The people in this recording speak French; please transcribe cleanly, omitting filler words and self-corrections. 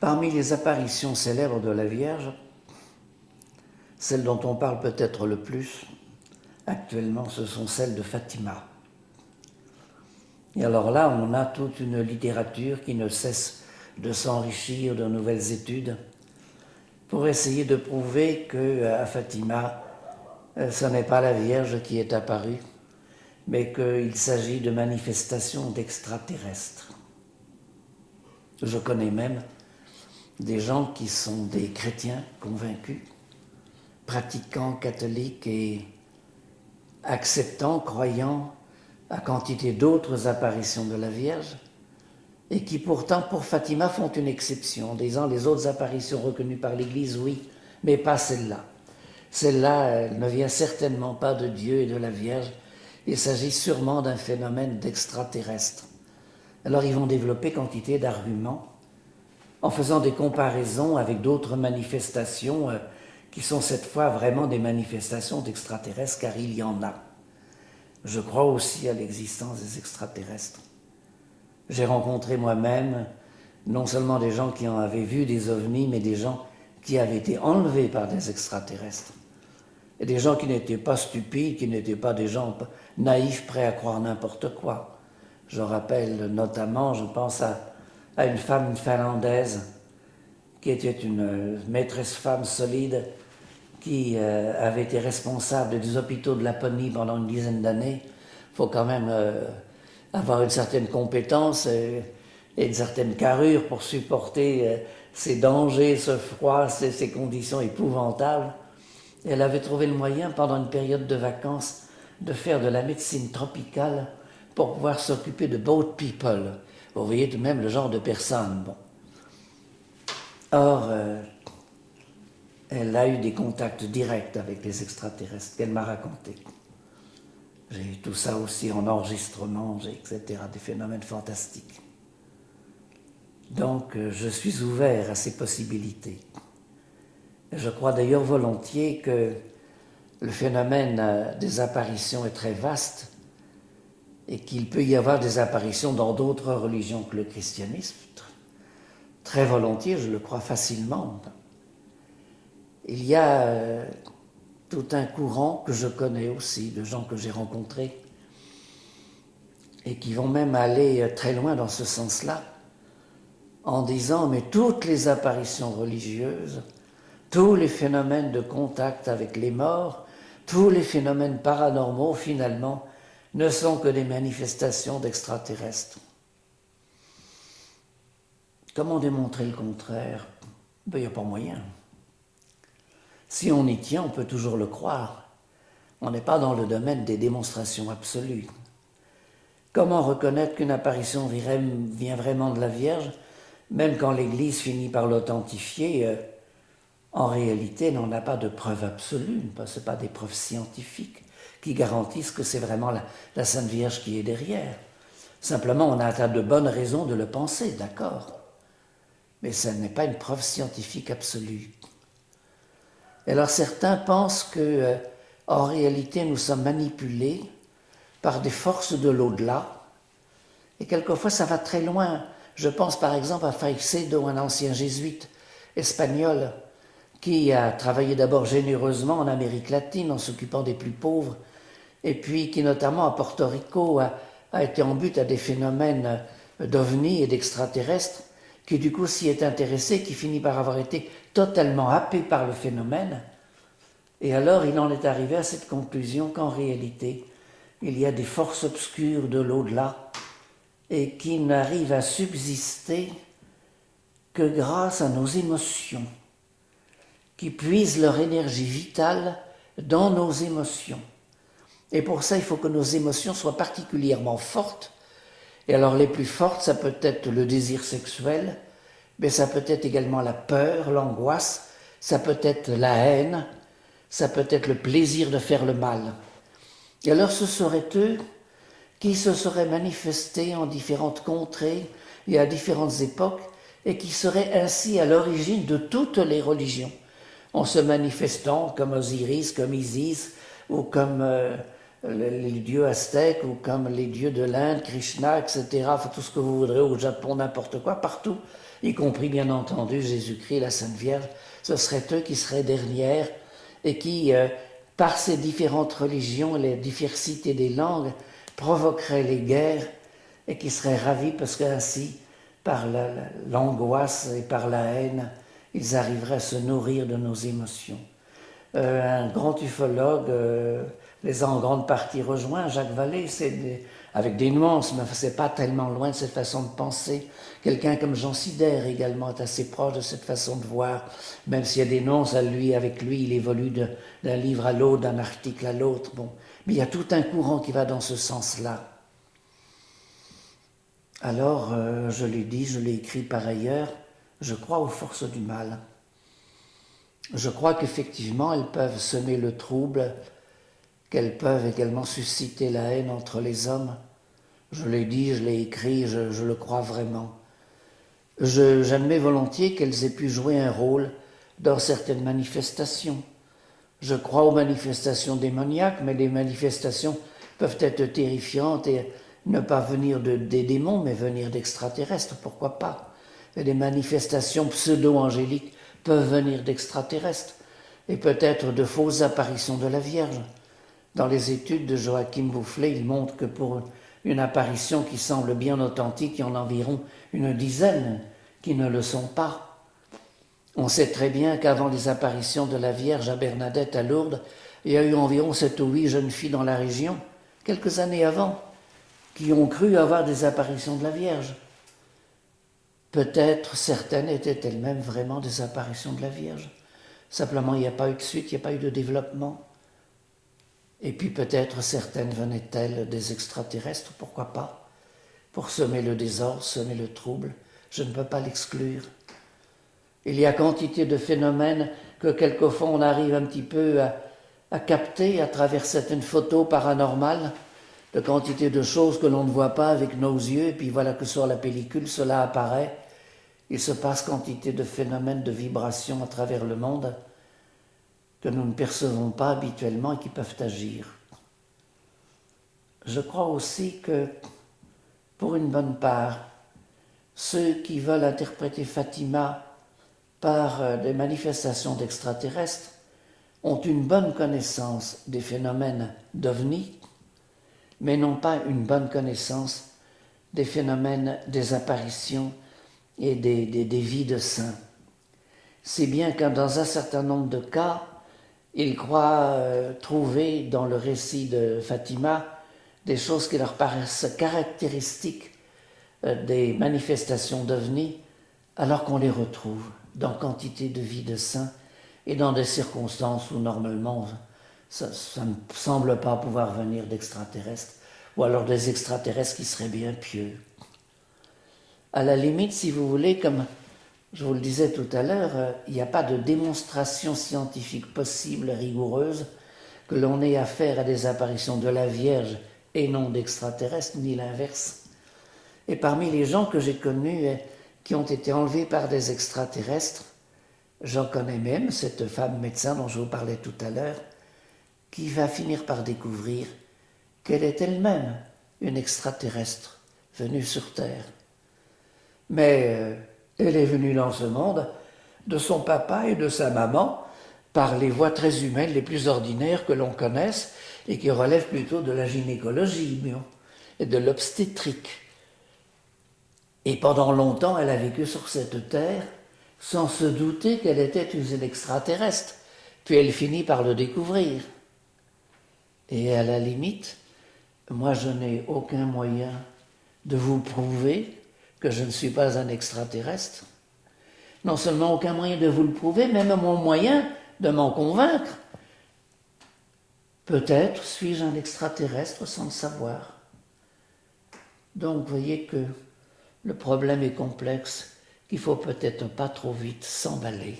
Parmi les apparitions célèbres de la Vierge, celles dont on parle peut-être le plus actuellement, ce sont celles de Fatima. Et alors là, on a toute une littérature qui ne cesse de s'enrichir de nouvelles études pour essayer de prouver qu'à Fatima, ce n'est pas la Vierge qui est apparue, mais qu'il s'agit de manifestations d'extraterrestres. Je connais même des gens qui sont des chrétiens convaincus, pratiquants catholiques et acceptant, croyant à quantité d'autres apparitions de la Vierge, et qui pourtant pour Fatima font une exception, en disant les autres apparitions reconnues par l'Église, oui, mais pas celle-là. Celle-là, elle ne vient certainement pas de Dieu et de la Vierge, il s'agit sûrement d'un phénomène d'extraterrestre. Alors ils vont développer quantité d'arguments en faisant des comparaisons avec d'autres manifestations qui sont cette fois vraiment des manifestations d'extraterrestres, car il y en a. Je crois aussi à l'existence des extraterrestres. J'ai rencontré moi-même non seulement des gens qui en avaient vu des ovnis, mais des gens qui avaient été enlevés par des extraterrestres. Et des gens qui n'étaient pas stupides, qui n'étaient pas des gens naïfs, prêts à croire n'importe quoi. Je rappelle notamment, je pense à une femme finlandaise qui était une maîtresse femme solide qui avait été responsable des hôpitaux de Laponie pendant une dizaine d'années. Il faut quand même avoir une certaine compétence et une certaine carrure pour supporter ces dangers, ce froid, ces conditions épouvantables. Et elle avait trouvé le moyen, pendant une période de vacances, de faire de la médecine tropicale pour pouvoir s'occuper de boat people. Vous voyez tout de même le genre de personnes. Bon. Or, elle a eu des contacts directs avec les extraterrestres qu'elle m'a raconté. J'ai eu tout ça aussi en enregistrement, etc., des phénomènes fantastiques. Donc, je suis ouvert à ces possibilités. Je crois d'ailleurs volontiers que le phénomène des apparitions est très vaste et qu'il peut y avoir des apparitions dans d'autres religions que le christianisme. Très volontiers, je le crois facilement. Il y a tout un courant que je connais aussi, de gens que j'ai rencontrés, et qui vont même aller très loin dans ce sens-là, en disant, mais toutes les apparitions religieuses, tous les phénomènes de contact avec les morts, tous les phénomènes paranormaux, finalement, ne sont que des manifestations d'extraterrestres. Comment démontrer le contraire? Ben, il n'y a pas moyen. Si on y tient, on peut toujours le croire. On n'est pas dans le domaine des démonstrations absolues. Comment reconnaître qu'une apparition vient vraiment de la Vierge, même quand l'Église finit par l'authentifier? En réalité, elle n'en a pas de preuves absolues, ce n'est pas des preuves scientifiques qui garantissent que c'est vraiment la Sainte Vierge qui est derrière. Simplement, on a un tas de bonnes raisons de le penser, d'accord, mais ce n'est pas une preuve scientifique absolue. Et alors certains pensent que, en réalité, nous sommes manipulés par des forces de l'au-delà, et quelquefois ça va très loin. Je pense par exemple à Caicedo, un ancien jésuite espagnol, qui a travaillé d'abord généreusement en Amérique latine en s'occupant des plus pauvres, et puis qui notamment à Porto Rico a été en but à des phénomènes d'ovnis et d'extraterrestres, qui du coup s'y est intéressé, qui finit par avoir été totalement happé par le phénomène, et alors il en est arrivé à cette conclusion qu'en réalité, il y a des forces obscures de l'au-delà, et qui n'arrivent à subsister que grâce à nos émotions, qui puisent leur énergie vitale dans nos émotions. Et pour ça, il faut que nos émotions soient particulièrement fortes. Et alors les plus fortes, ça peut être le désir sexuel, mais ça peut être également la peur, l'angoisse, ça peut être la haine, ça peut être le plaisir de faire le mal. Et alors ce seraient eux qui se seraient manifestés en différentes contrées et à différentes époques, et qui seraient ainsi à l'origine de toutes les religions, en se manifestant comme Osiris, comme Isis, ou comme les dieux aztèques ou comme les dieux de l'Inde, Krishna, etc. Enfin, tout ce que vous voudrez au Japon, n'importe quoi, partout, y compris bien entendu Jésus-Christ, la Sainte Vierge, ce seraient eux qui seraient dernières et qui, par ces différentes religions, les diversités des langues, provoqueraient les guerres et qui seraient ravis parce qu'ainsi, par l'angoisse et par la haine, ils arriveraient à se nourrir de nos émotions. Un grand ufologue les a en grande partie rejoints, Jacques Vallée, avec des nuances, mais c'est pas tellement loin de cette façon de penser. Quelqu'un comme Jean Sider également est assez proche de cette façon de voir, même s'il y a des nuances avec lui, il évolue d'un livre à l'autre, d'un article à l'autre. Bon. Mais il y a tout un courant qui va dans ce sens-là. Alors, je l'ai dit, je l'ai écrit par ailleurs, je crois aux forces du mal. Je crois qu'effectivement, elles peuvent semer le trouble, qu'elles peuvent également susciter la haine entre les hommes. Je l'ai dit, je l'ai écrit, je le crois vraiment. J'admets volontiers qu'elles aient pu jouer un rôle dans certaines manifestations. Je crois aux manifestations démoniaques, mais les manifestations peuvent être terrifiantes et ne pas venir des démons, mais venir d'extraterrestres, pourquoi pas. Et les manifestations pseudo-angéliques peuvent venir d'extraterrestres et peut-être de fausses apparitions de la Vierge. Dans les études de Joachim Boufflet, il montre que pour une apparition qui semble bien authentique, il y en a environ une dizaine qui ne le sont pas. On sait très bien qu'avant les apparitions de la Vierge à Bernadette à Lourdes, il y a eu environ 7 ou 8 jeunes filles dans la région, quelques années avant, qui ont cru avoir des apparitions de la Vierge. Peut-être certaines étaient elles-mêmes vraiment des apparitions de la Vierge. Simplement, il n'y a pas eu de suite, il n'y a pas eu de développement. Et puis peut-être certaines venaient-elles des extraterrestres, pourquoi pas, pour semer le désordre, semer le trouble. Je ne peux pas l'exclure. Il y a quantité de phénomènes que quelquefois on arrive un petit peu à capter à travers certaines photos paranormales, de quantité de choses que l'on ne voit pas avec nos yeux, et puis voilà que sur la pellicule cela apparaît. Il se passe quantité de phénomènes de vibrations à travers le monde que nous ne percevons pas habituellement et qui peuvent agir. Je crois aussi que, pour une bonne part, ceux qui veulent interpréter Fatima par des manifestations d'extraterrestres ont une bonne connaissance des phénomènes d'OVNI, mais n'ont pas une bonne connaissance des phénomènes des apparitions et des vies de saints. C'est bien que dans un certain nombre de cas, ils croient trouver dans le récit de Fatima des choses qui leur paraissent caractéristiques des manifestations d'OVNI, alors qu'on les retrouve dans quantité de vies de saints et dans des circonstances où normalement ça ne semble pas pouvoir venir d'extraterrestres, ou alors des extraterrestres qui seraient bien pieux. À la limite, si vous voulez, comme je vous le disais tout à l'heure, il n'y a pas de démonstration scientifique possible, rigoureuse, que l'on ait affaire à des apparitions de la Vierge et non d'extraterrestres, ni l'inverse. Et parmi les gens que j'ai connus qui ont été enlevés par des extraterrestres, j'en connais même cette femme médecin dont je vous parlais tout à l'heure, qui va finir par découvrir qu'elle est elle-même une extraterrestre venue sur Terre. Mais elle est venue dans ce monde de son papa et de sa maman par les voies très humaines les plus ordinaires que l'on connaisse et qui relèvent plutôt de la gynécologie et de l'obstétrique. Et pendant longtemps, elle a vécu sur cette terre sans se douter qu'elle était une extraterrestre. Puis elle finit par le découvrir. Et à la limite, moi je n'ai aucun moyen de vous prouver que je ne suis pas un extraterrestre. Non seulement aucun moyen de vous le prouver, même mon moyen de m'en convaincre. Peut-être suis-je un extraterrestre sans le savoir. Donc, vous voyez que le problème est complexe, qu'il faut peut-être pas trop vite s'emballer.